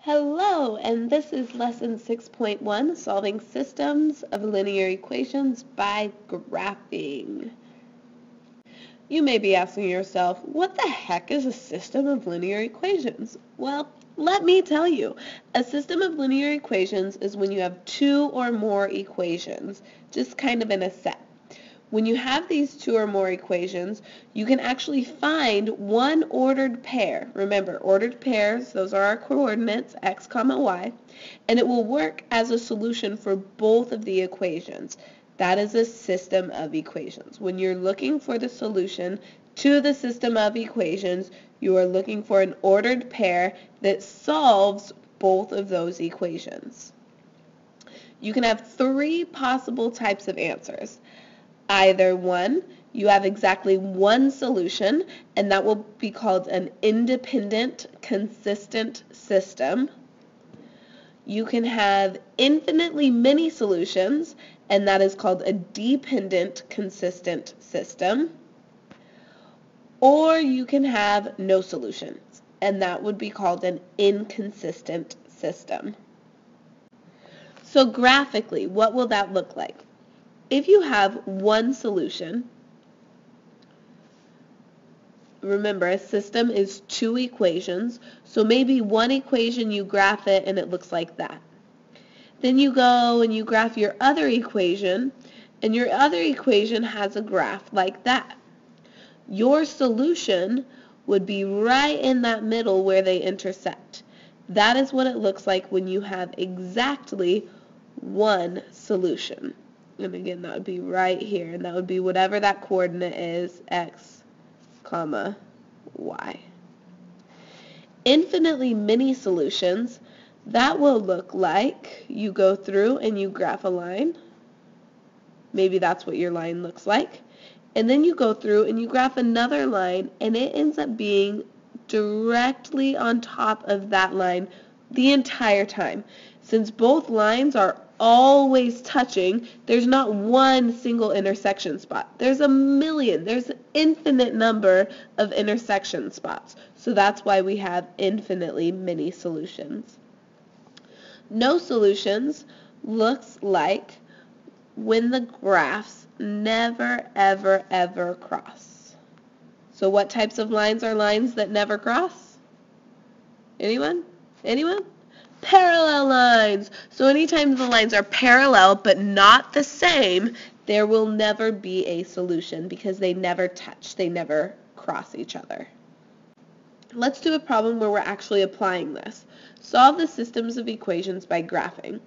Hello, and this is lesson 6.1, solving systems of linear equations by graphing. You may be asking yourself, what the heck is a system of linear equations? Well, let me tell you. A system of linear equations is when you have two or more equations, just kind of in a set. When you have these two or more equations, you can actually find one ordered pair. Remember, ordered pairs, those are our coordinates, x, y, and it will work as a solution for both of the equations. That is a system of equations. When you're looking for the solution to the system of equations, you are looking for an ordered pair that solves both of those equations. You can have three possible types of answers. Either one, you have exactly one solution, and that will be called an independent, consistent system. You can have infinitely many solutions, and that is called a dependent, consistent system. Or you can have no solutions, and that would be called an inconsistent system. So graphically, what will that look like? If you have one solution, remember a system is two equations, so maybe one equation you graph it and it looks like that. Then you go and you graph your other equation, and your other equation has a graph like that. Your solution would be right in that middle where they intersect. That is what it looks like when you have exactly one solution. And again, that would be right here, and that would be whatever that coordinate is, x, y. Infinitely many solutions, that will look like you go through and you graph a line. Maybe that's what your line looks like. And then you go through and you graph another line, and it ends up being directly on top of that line the entire time. Since both lines are always touching, there's not one single intersection spot. There's a million. There's an infinite number of intersection spots. So that's why we have infinitely many solutions. No solutions looks like when the graphs never, ever, ever cross. So what types of lines are lines that never cross? Anyone? Anyone? Parallel lines. So anytime the lines are parallel but not the same, there will never be a solution because they never touch. They never cross each other. Let's do a problem where we're actually applying this. Solve the systems of equations by graphing.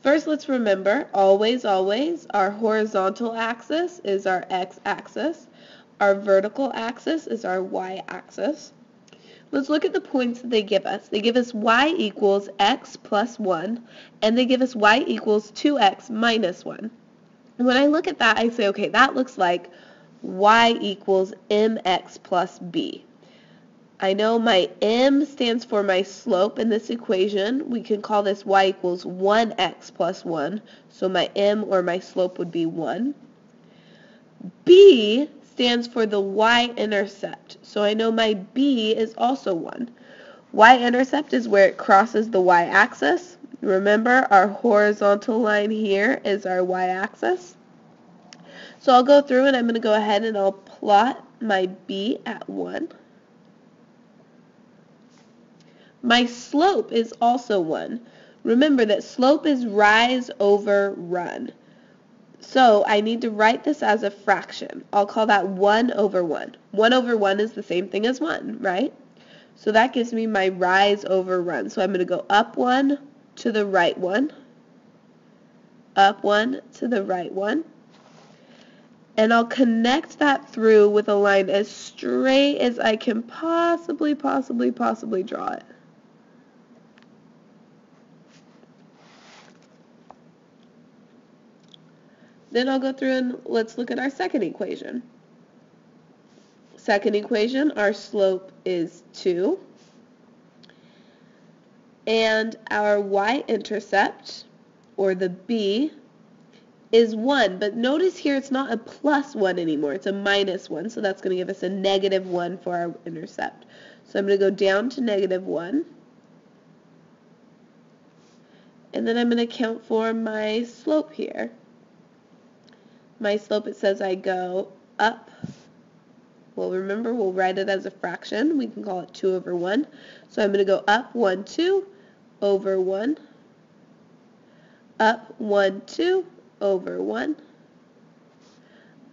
First, let's remember, always, our horizontal axis is our x-axis. Our vertical axis is our y-axis. Let's look at the points that they give us. They give us y equals x plus 1, and they give us y equals 2x minus 1. And when I look at that, I say, okay, that looks like y equals mx plus b. I know my m stands for my slope in this equation. We can call this y equals 1x plus 1, so my m or my slope would be 1. B stands for the y-intercept. So I know my b is also 1. Y-intercept is where it crosses the y-axis. Remember, our horizontal line here is our y-axis. So I'll go through and I'm going to go ahead and I'll plot my b at 1. My slope is also 1. Remember that slope is rise over run. So I need to write this as a fraction. I'll call that 1 over 1. 1 over 1 is the same thing as 1, right? So that gives me my rise over run. So I'm going to go up 1 to the right 1, up 1 to the right 1. And I'll connect that through with a line as straight as I can possibly draw it. Then I'll go through and let's look at our second equation. Second equation, our slope is 2. And our y-intercept, or the b, is 1. But notice here it's not a plus 1 anymore. It's a minus 1. So that's going to give us a negative 1 for our intercept. So I'm going to go down to negative 1. And then I'm going to count for my slope here. My slope, it says I go up. Well, remember, we'll write it as a fraction. We can call it 2 over 1. So I'm going to go up 1, 2 over 1. Up 1, 2 over 1.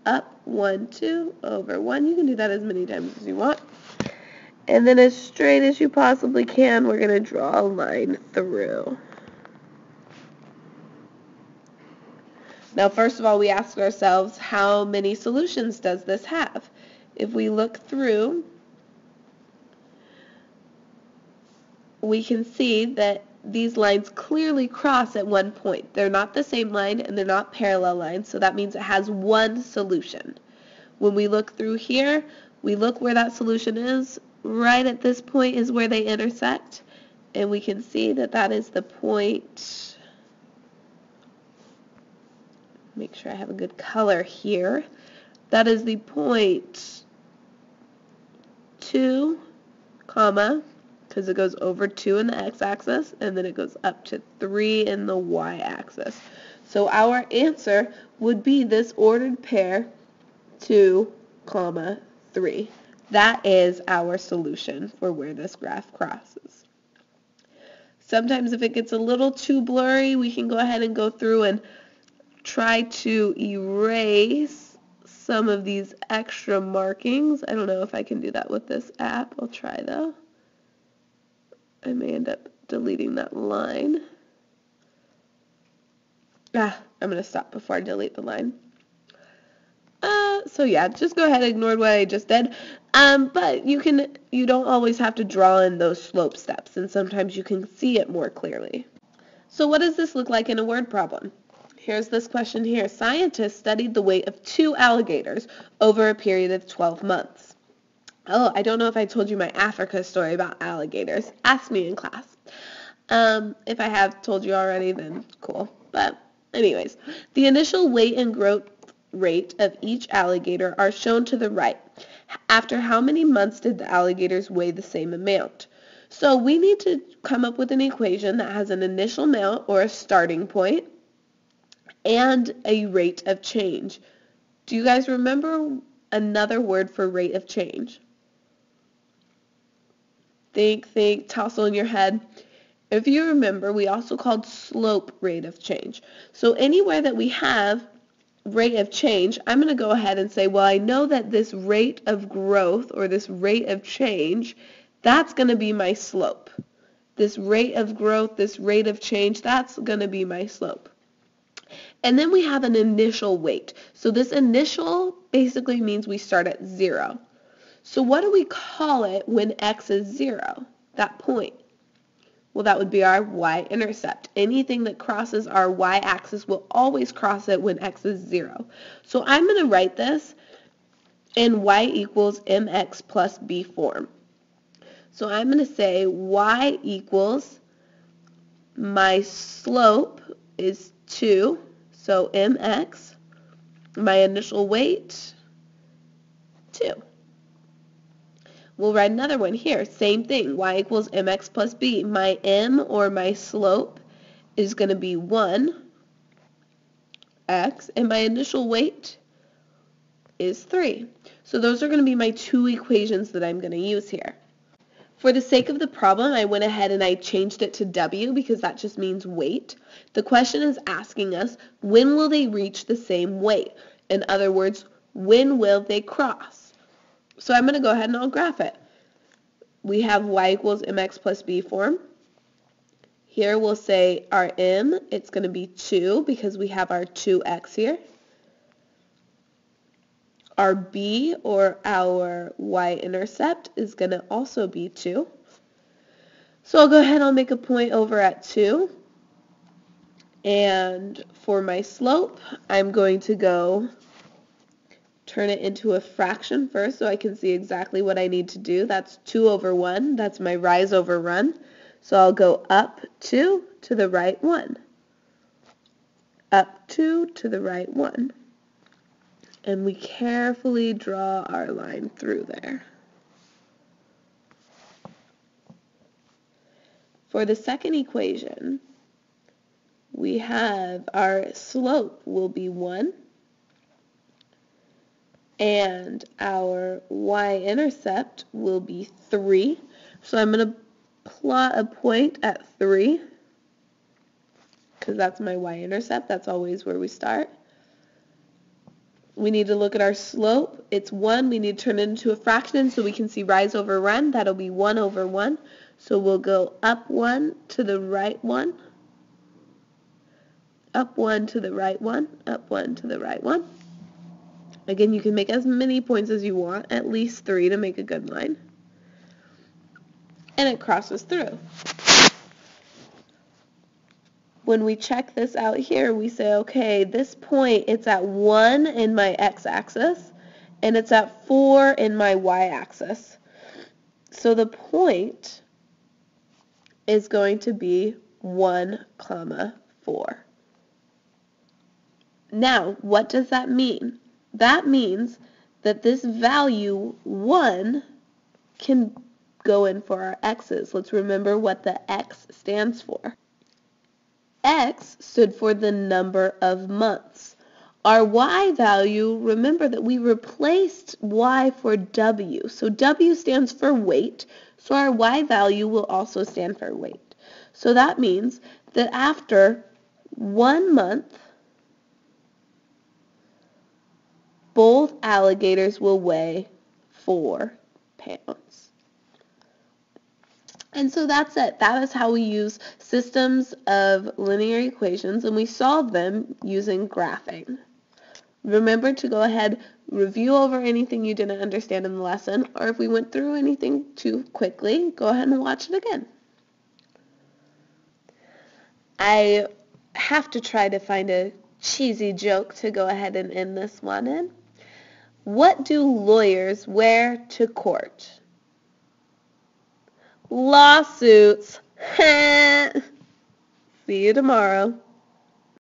Up 1, 2 over 1. You can do that as many times as you want. And then as straight as you possibly can, we're going to draw a line through. Now, first of all, we ask ourselves, how many solutions does this have? If we look through, we can see that these lines clearly cross at one point. They're not the same line and they're not parallel lines, so that means it has one solution. When we look through here, we look where that solution is. Right at this point is where they intersect, and we can see that that is the point. Make sure I have a good color here. That is the point 2, comma, because it goes over 2 in the x-axis, and then it goes up to 3 in the y-axis. So our answer would be this ordered pair 2, 3. That is our solution for where this graph crosses. Sometimes if it gets a little too blurry, we can go ahead and go through and try to erase some of these extra markings. I don't know if I can do that with this app. I'll try though. I may end up deleting that line. I'm going to stop before I delete the line. So yeah, just go ahead and ignore what I just did. But you don't always have to draw in those slope steps, and sometimes you can see it more clearly. So what does this look like in a word problem? Here's this question here. Scientists studied the weight of 2 alligators over a period of 12 months. Oh, I don't know if I told you my Africa story about alligators. Ask me in class. If I have told you already, then cool. But anyways, the initial weight and growth rate of each alligator are shown to the right. After how many months did the alligators weigh the same amount? So we need to come up with an equation that has an initial amount, or a starting point, and a rate of change. Do you guys remember another word for rate of change? Think, tousle in your head. If you remember, we also called slope rate of change. So anywhere that we have rate of change, I'm going to go ahead and say, well, I know that this rate of growth, or this rate of change, that's going to be my slope. This rate of growth, this rate of change, that's going to be my slope. And then we have an initial weight. So this initial basically means we start at 0. So what do we call it when x is 0, that point? Well, that would be our y-intercept. Anything that crosses our y-axis will always cross it when x is 0. So I'm going to write this in y equals mx plus b form. So I'm going to say y equals, my slope is 2, so mx, my initial weight, 2. We'll write another one here. Same thing. Y equals mx plus b. My m, or my slope, is going to be 1x, and my initial weight is 3. So those are going to be my 2 equations that I'm going to use here. For the sake of the problem, I went ahead and I changed it to w, because that just means weight. The question is asking us, when will they reach the same weight? In other words, when will they cross? So I'm going to go ahead and I'll graph it. We have y equals mx plus b form. Here we'll say our m, it's going to be 2 because we have our 2x here. Our b, or our y-intercept, is going to also be 2. So I'll go ahead and I'll make a point over at 2. And for my slope, I'm going to go turn it into a fraction first so I can see exactly what I need to do. That's 2 over 1. That's my rise over run. So I'll go up 2 to the right 1. Up 2 to the right 1. And we carefully draw our line through there. For the second equation, we have our slope will be 1, and our y-intercept will be 3. So I'm going to plot a point at 3, because that's my y-intercept. That's always where we start. We need to look at our slope. It's 1. We need to turn it into a fraction so we can see rise over run. That'll be 1 over 1. So we'll go up 1 to the right 1, up 1 to the right 1, up 1 to the right 1. Again, you can make as many points as you want, at least 3 to make a good line. And it crosses through. When we check this out here, we say, okay, this point, it's at 1 in my x-axis, and it's at 4 in my y-axis. So the point is going to be 1, 4. Now, what does that mean? That means that this value 1 can go in for our x's. Let's remember what the x stands for. X stood for the number of months. Our y value, remember that we replaced y for w. So w stands for weight, so our y value will also stand for weight. So that means that after 1 month, both alligators will weigh 4 pounds. And so that's it. That is how we use systems of linear equations, and we solve them using graphing. Remember to go ahead, review over anything you didn't understand in the lesson, or if we went through anything too quickly, go ahead and watch it again. I have to try to find a cheesy joke to go ahead and end this one in. What do lawyers wear to court? Lawsuits. See you tomorrow.